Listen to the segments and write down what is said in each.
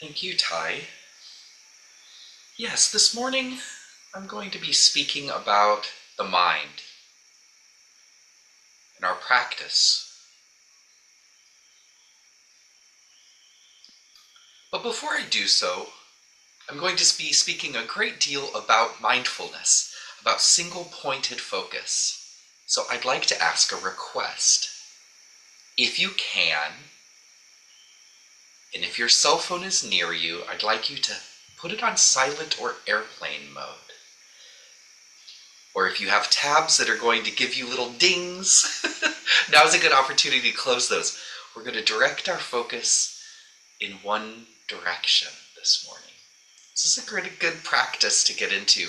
Thank you, Ty. Yes, this morning I'm going to be speaking about the mind and our practice. But before I do so, I'm going to be speaking a great deal about mindfulness, about single-pointed focus. So I'd like to ask a request. If you can, and if your cell phone is near you, I'd like you to put it on silent or airplane mode. Or if you have tabs that are going to give you little dings, now's a good opportunity to close those. We're going to direct our focus in one direction this morning. This is a good practice to get into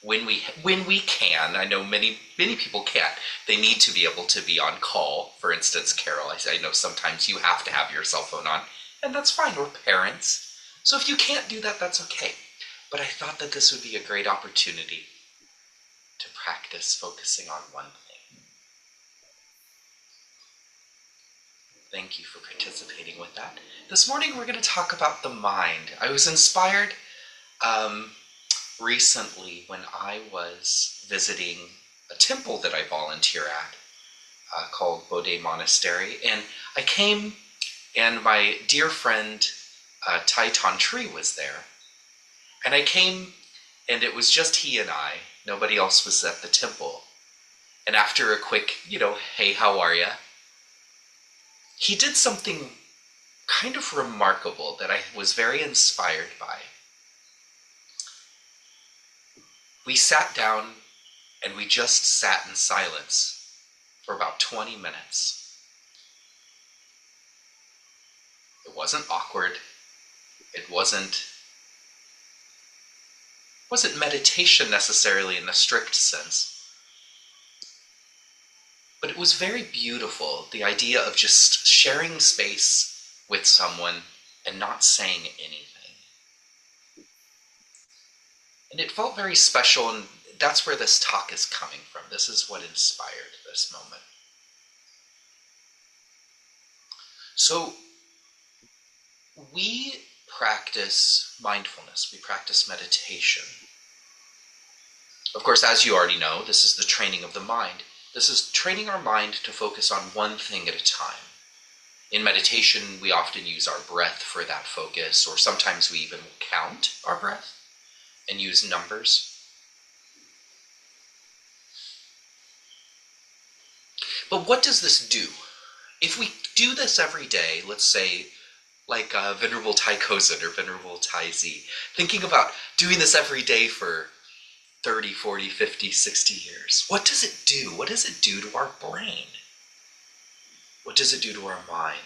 when we can. I know many people can't. They need to be able to be on call. For instance, Carol, I know sometimes you have to have your cell phone on, and that's fine. We're parents. So if you can't do that, that's okay. But I thought that this would be a great opportunity to practice focusing on one thing. Thank you for participating with that. This morning we're going to talk about the mind. I was inspired recently when I was visiting a temple that I volunteer at called Bodhi Monastery, and I came and my dear friend Tai Ton Tree was there, and I came and it was just he and I. Nobody else was at the temple. And after a quick, hey, how are ya? He did something kind of remarkable that I was very inspired by. We sat down and we just sat in silence for about 20 minutes. It wasn't awkward. It wasn't meditation necessarily in the strict sense. But it was very beautiful, the idea of just sharing space with someone and not saying anything. And it felt very special, and that's where this talk is coming from. This is what inspired this moment. So, we practice mindfulness, we practice meditation. Of course, as you already know, this is the training of the mind. This is training our mind to focus on one thing at a time. In meditation, we often use our breath for that focus, or sometimes we even count our breath and use numbers. But what does this do? If we do this every day, let's say, like Venerable Tai Kozin or Venerable Tai Z, thinking about doing this every day for 30, 40, 50, 60 years. What does it do? What does it do to our brain? What does it do to our mind?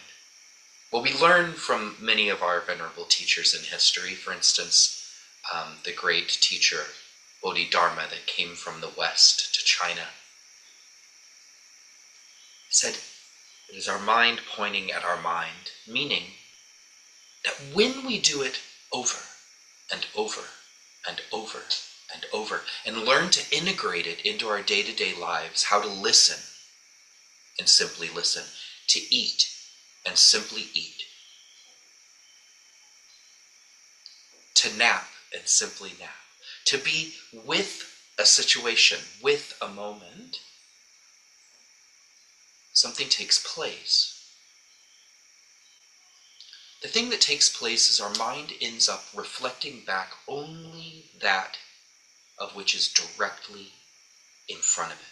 Well, we learn from many of our venerable teachers in history. For instance, the great teacher Bodhidharma that came from the West to China said, it is our mind pointing at our mind, meaning that when we do it over and over and over and over, and learn to integrate it into our day-to-day lives, how to listen and simply listen, to eat and simply eat, to nap and simply nap, to be with a situation, with a moment, something takes place. The thing that takes place is our mind ends up reflecting back only that of which is directly in front of it.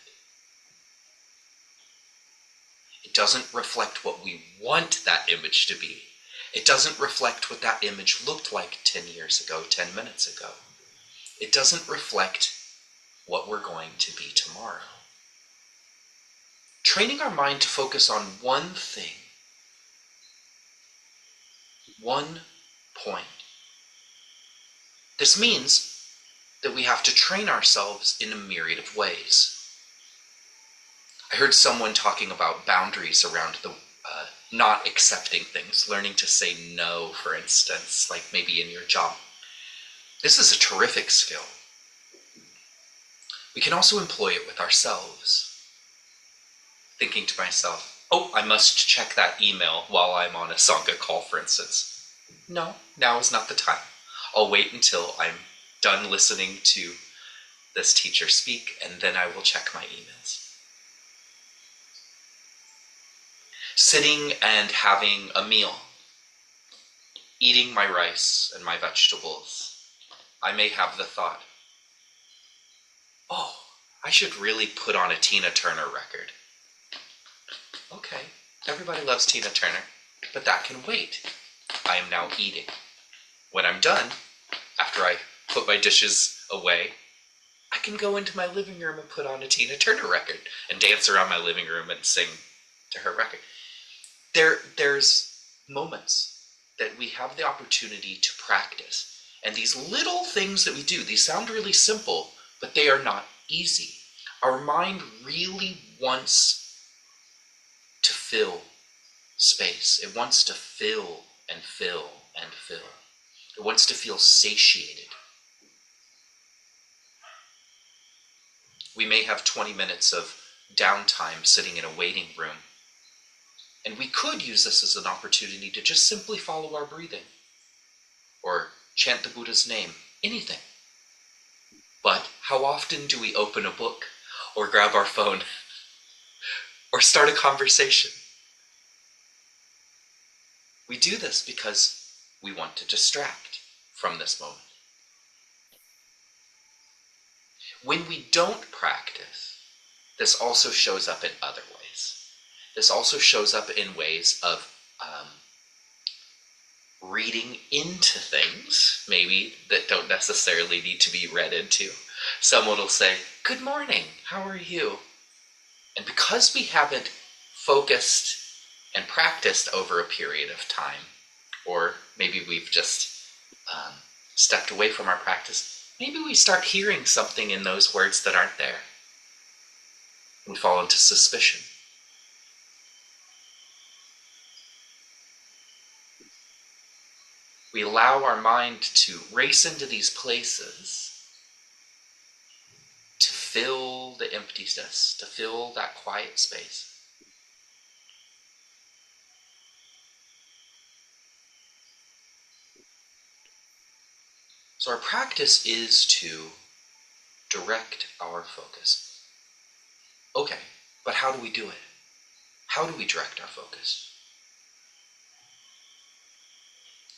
It doesn't reflect what we want that image to be. It doesn't reflect what that image looked like 10 years ago, 10 minutes ago. It doesn't reflect what we're going to be tomorrow. Training our mind to focus on one thing, one point. This means that we have to train ourselves in a myriad of ways. I heard someone talking about boundaries around the not accepting things, learning to say no, for instance, like maybe in your job. This is a terrific skill. We can also employ it with ourselves. Thinking to myself, oh, I must check that email while I'm on a Sangha call, for instance. No, now is not the time. I'll wait until I'm done listening to this teacher speak, and then I will check my emails. Sitting and having a meal, eating my rice and my vegetables, I may have the thought, oh, I should really put on a Tina Turner record. Okay, everybody loves Tina Turner, but that can wait. I am now eating. When I'm done, after I put my dishes away, I can go into my living room and put on a Tina Turner record and dance around my living room and sing to her record. There's moments that we have the opportunity to practice. And these little things that we do, these sound really simple, but they are not easy. Our mind really wants to fill space. It wants to fill and fill and fill. It wants to feel satiated. We may have 20 minutes of downtime sitting in a waiting room, and we could use this as an opportunity to just simply follow our breathing or chant the Buddha's name, anything. But how often do we open a book or grab our phone or start a conversation? We do this because we want to distract from this moment. When we don't practice, this also shows up in other ways. This also shows up in ways of reading into things, maybe, that don't necessarily need to be read into. Someone will say, "Good morning, how are you?" And because we haven't focused and practiced over a period of time, or maybe we've just stepped away from our practice, maybe we start hearing something in those words that aren't there. We fall into suspicion. We allow our mind to race into these places to fill the emptiness, to fill that quiet space. So our practice is to direct our focus. Okay, but how do we do it? How do we direct our focus?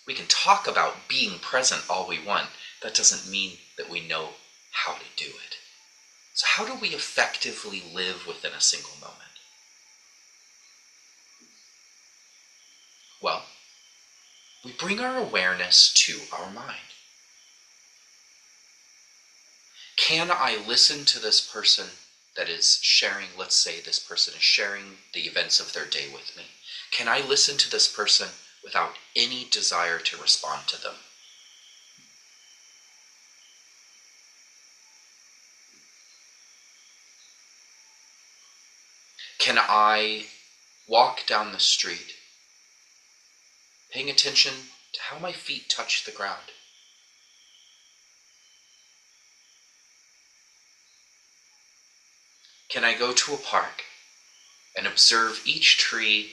We can talk about being present all we want. That doesn't mean that we know how to do it. So how do we effectively live within a single moment? Well, we bring our awareness to our mind. Can I listen to this person that is sharing, let's say this person is sharing the events of their day with me? Can I listen to this person without any desire to respond to them? Can I walk down the street paying attention to how my feet touch the ground? Can I go to a park and observe each tree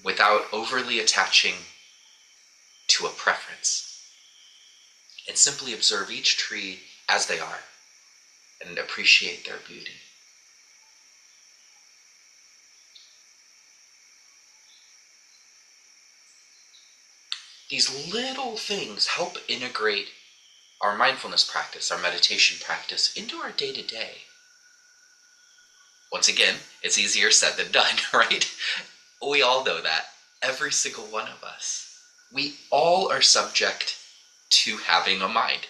without overly attaching to a preference, and simply observe each tree as they are and appreciate their beauty? These little things help integrate our mindfulness practice, our meditation practice, into our day-to-day. Once again, it's easier said than done, right? We all know that. Every single one of us. We all are subject to having a mind.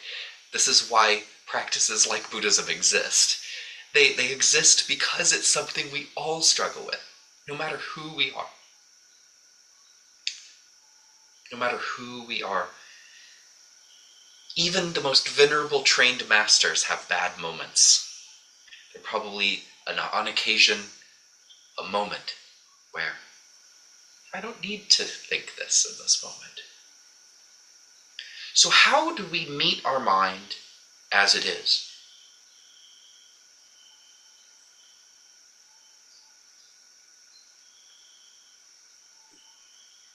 This is why practices like Buddhism exist. They exist because it's something we all struggle with, no matter who we are. No matter who we are. Even the most venerable trained masters have bad moments. There's probably, on occasion, a moment where I don't need to think this in this moment. So how do we meet our mind as it is?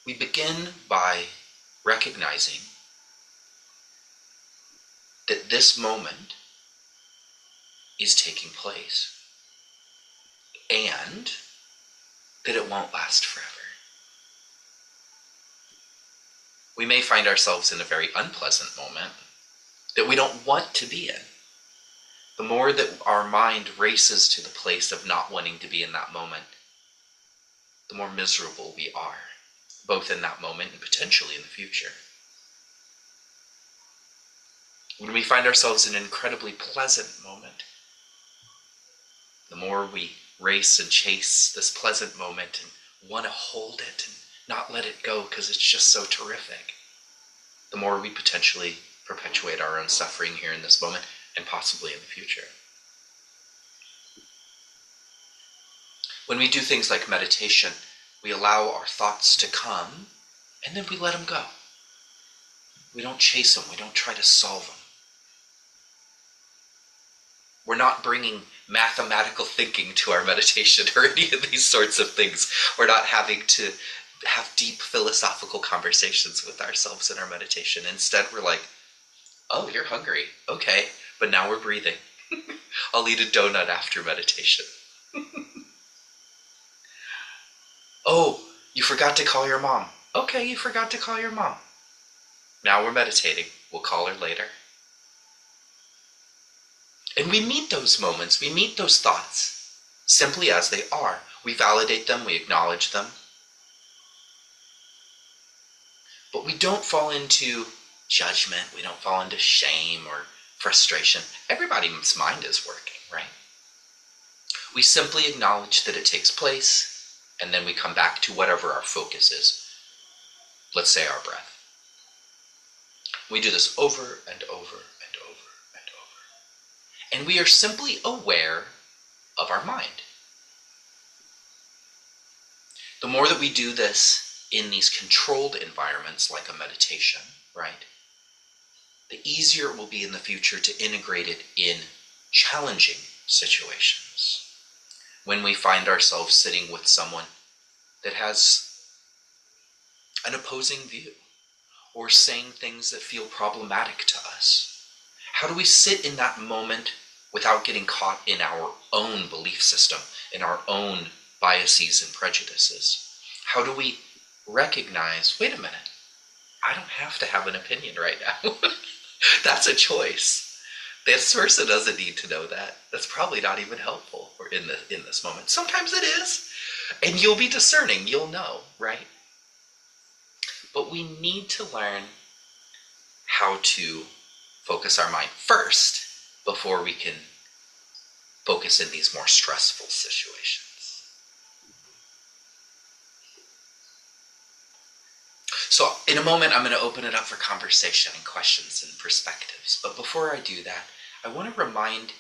We begin by recognizing that this moment is taking place and that it won't last forever. We may find ourselves in a very unpleasant moment that we don't want to be in. The more that our mind races to the place of not wanting to be in that moment, the more miserable we are, both in that moment and potentially in the future. When we find ourselves in an incredibly pleasant moment, the more we race and chase this pleasant moment and want to hold it and not let it go because it's just so terrific, the more we potentially perpetuate our own suffering here in this moment and possibly in the future. When we do things like meditation, we allow our thoughts to come and then we let them go. We don't chase them. We don't try to solve them. We're not bringing mathematical thinking to our meditation or any of these sorts of things. We're not having to have deep philosophical conversations with ourselves in our meditation. Instead, we're like, oh, you're hungry. Okay, but now we're breathing. I'll eat a donut after meditation. Oh, you forgot to call your mom. Okay, you forgot to call your mom. Now we're meditating. We'll call her later. And we meet those moments, we meet those thoughts simply as they are. We validate them, we acknowledge them. But we don't fall into judgment, we don't fall into shame or frustration. Everybody's mind is working, right? We simply acknowledge that it takes place, and then we come back to whatever our focus is. Let's say our breath. We do this over and over and over and over. And we are simply aware of our mind. The more that we do this in these controlled environments like a meditation, right, the easier it will be in the future to integrate it in challenging situations. When we find ourselves sitting with someone that has an opposing view or saying things that feel problematic to us, how do we sit in that moment without getting caught in our own belief system, in our own biases and prejudices? How do we recognize, wait a minute, I don't have to have an opinion right now. That's a choice. This person doesn't need to know that. That's probably not even helpful in this moment. Sometimes it is. And you'll be discerning. You'll know, right? But we need to learn how to focus our mind first before we can focus in these more stressful situations. So in a moment, I'm going to open it up for conversation and questions and perspectives. But before I do that, I want to remind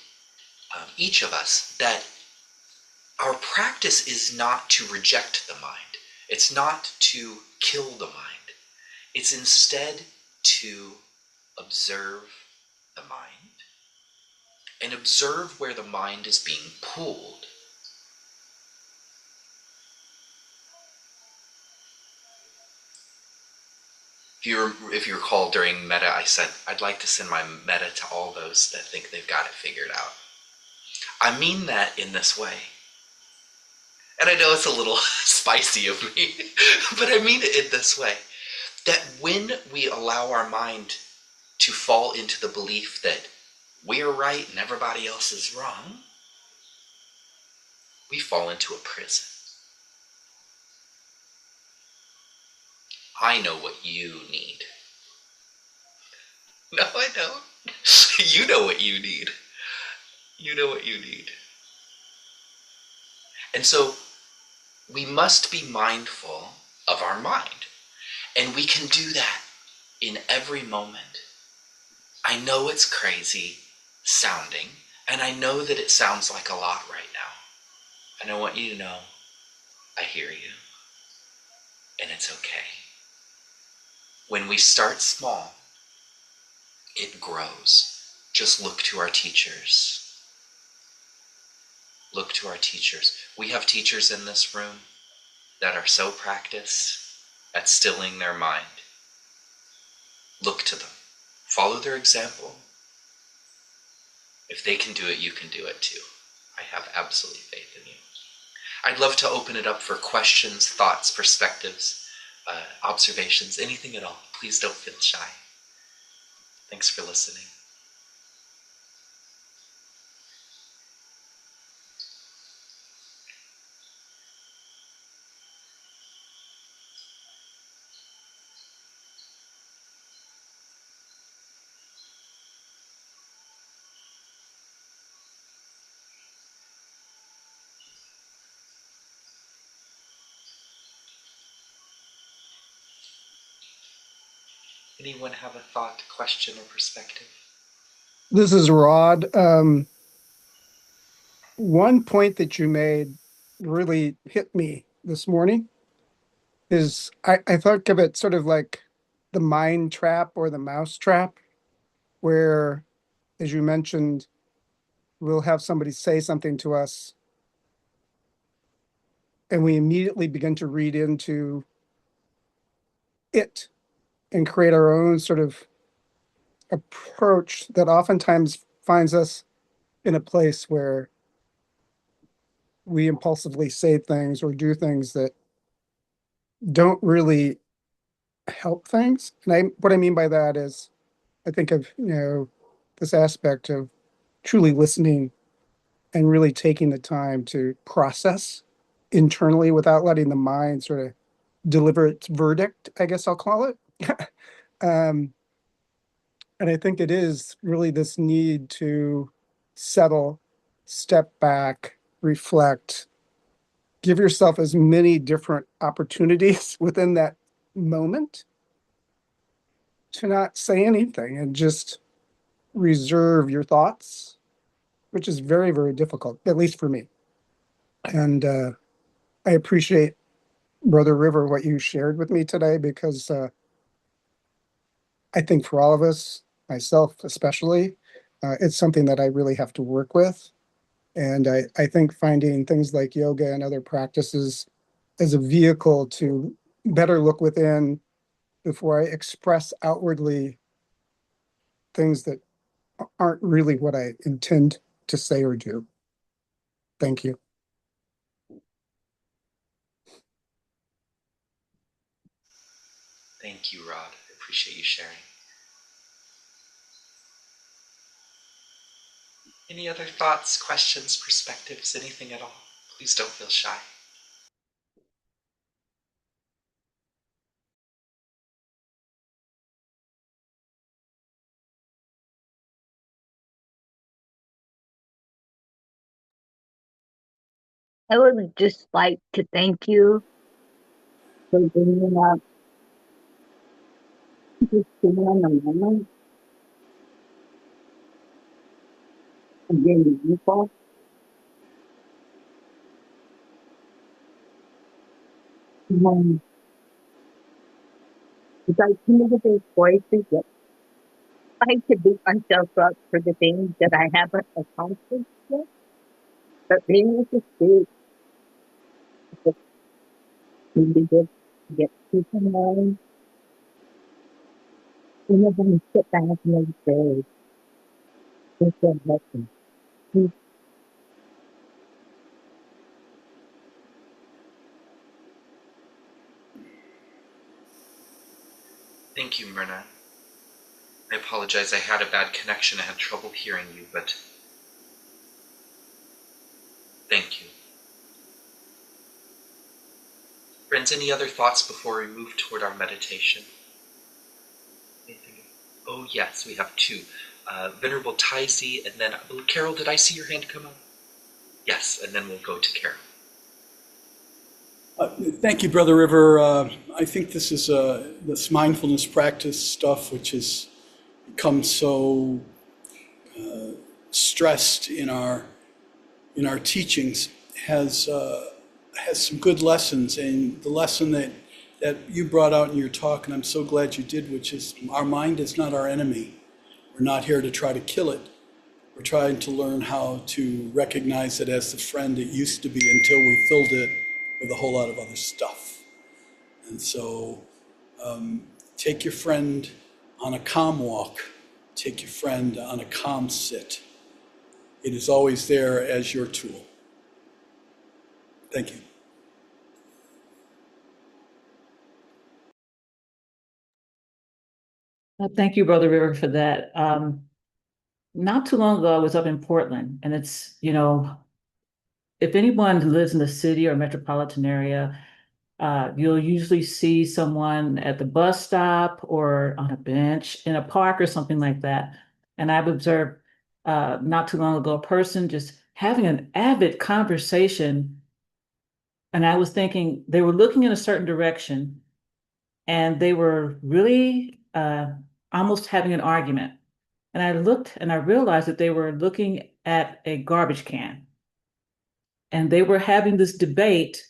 each of us that our practice is not to reject the mind. It's not to kill the mind. It's instead to observe the mind and observe where the mind is being pulled. If you recall during metta, I said, I'd like to send my metta to all those that think they've got it figured out. I mean that in this way. And I know it's a little spicy of me, but I mean it in this way. That when we allow our mind to fall into the belief that we're right and everybody else is wrong, we fall into a prison. I know what you need. No, I don't. You know what you need. You know what you need. And so we must be mindful of our mind. And we can do that in every moment. I know it's crazy sounding, and I know that it sounds like a lot right now. And I want you to know I hear you, and it's okay. When we start small, it grows. Just look to our teachers. Look to our teachers. We have teachers in this room that are so practiced, at stilling their mind. Look to them. Follow their example. If they can do it, you can do it too. I have absolute faith in you. I'd love to open it up for questions, thoughts, perspectives, observations, anything at all. Please don't feel shy. Thanks for listening. Anyone have a thought, question, or perspective? This is Rod. One point that you made really hit me this morning is I thought of it sort of like the mind trap or the mouse trap, where, as you mentioned, we'll have somebody say something to us and we immediately begin to read into it and create our own sort of approach that oftentimes finds us in a place where we impulsively say things or do things that don't really help things. And what I mean by that is I think of, this aspect of truly listening and really taking the time to process internally without letting the mind sort of deliver its verdict, I guess I'll call it. um, and I think it is really this need to settle, step back, reflect, give yourself as many different opportunities within that moment to not say anything and just reserve your thoughts, which is very, very difficult, at least for me. And I appreciate, Brother River, what you shared with me today, because I think for all of us, myself especially, it's something that I really have to work with. And I think finding things like yoga and other practices as a vehicle to better look within before I express outwardly things that aren't really what I intend to say or do. Thank you. Thank you, Rod. I appreciate you sharing. Any other thoughts, questions, perspectives, anything at all? Please don't feel shy. I would just like to thank you for bringing up just being in the moment and being mindful. Because some of those voices that like to beat myself up for the things that I haven't accomplished yet, but being able to speak is really good to get peace of mind. And then sit back and say, instead of listen. Thank you, Myrna. I apologize, I had a bad connection. I had trouble hearing you, but thank you. Friends, any other thoughts before we move toward our meditation? Anything? Oh, yes, we have two. Venerable Taisi, and then, Carol, did I see your hand come up? Yes, and then we'll go to Carol. Thank you, Brother River. I think this is this mindfulness practice stuff, which has become so stressed in our teachings, has some good lessons. And the lesson that you brought out in your talk, and I'm so glad you did, which is our mind is not our enemy. We're not here to try to kill it. We're trying to learn how to recognize it as the friend it used to be until we filled it with a whole lot of other stuff. And so take your friend on a calm walk, take your friend on a calm sit. It is always there as your tool. Thank you. Thank you, Brother River, for that. Not too long ago, I was up in Portland, and it's, if anyone lives in the city or metropolitan area, you'll usually see someone at the bus stop or on a bench in a park or something like that. And I've observed not too long ago a person just having an avid conversation. And I was thinking they were looking in a certain direction and they were really almost having an argument. And I looked and I realized that they were looking at a garbage can and they were having this debate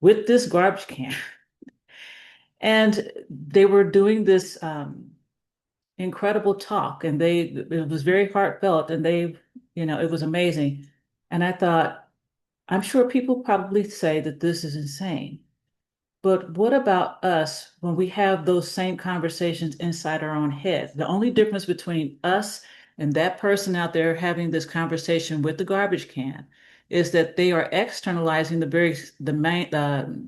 with this garbage can. And they were doing this incredible talk, and it was very heartfelt, and it was amazing. And I thought, I'm sure people probably say that this is insane. But what about us when we have those same conversations inside our own heads? The only difference between us and that person out there having this conversation with the garbage can is that they are externalizing the main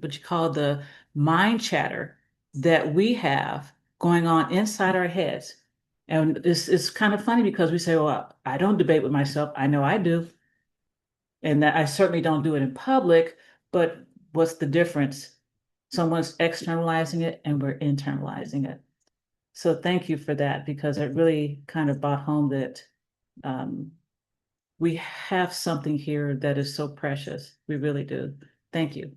what you call the mind chatter that we have going on inside our heads. And it's kind of funny because we say, well, I don't debate with myself. I know I do. And that I certainly don't do it in public, but what's the difference? Someone's externalizing it and we're internalizing it. So thank you for that because it really kind of brought home that we have something here that is so precious. We really do. Thank you.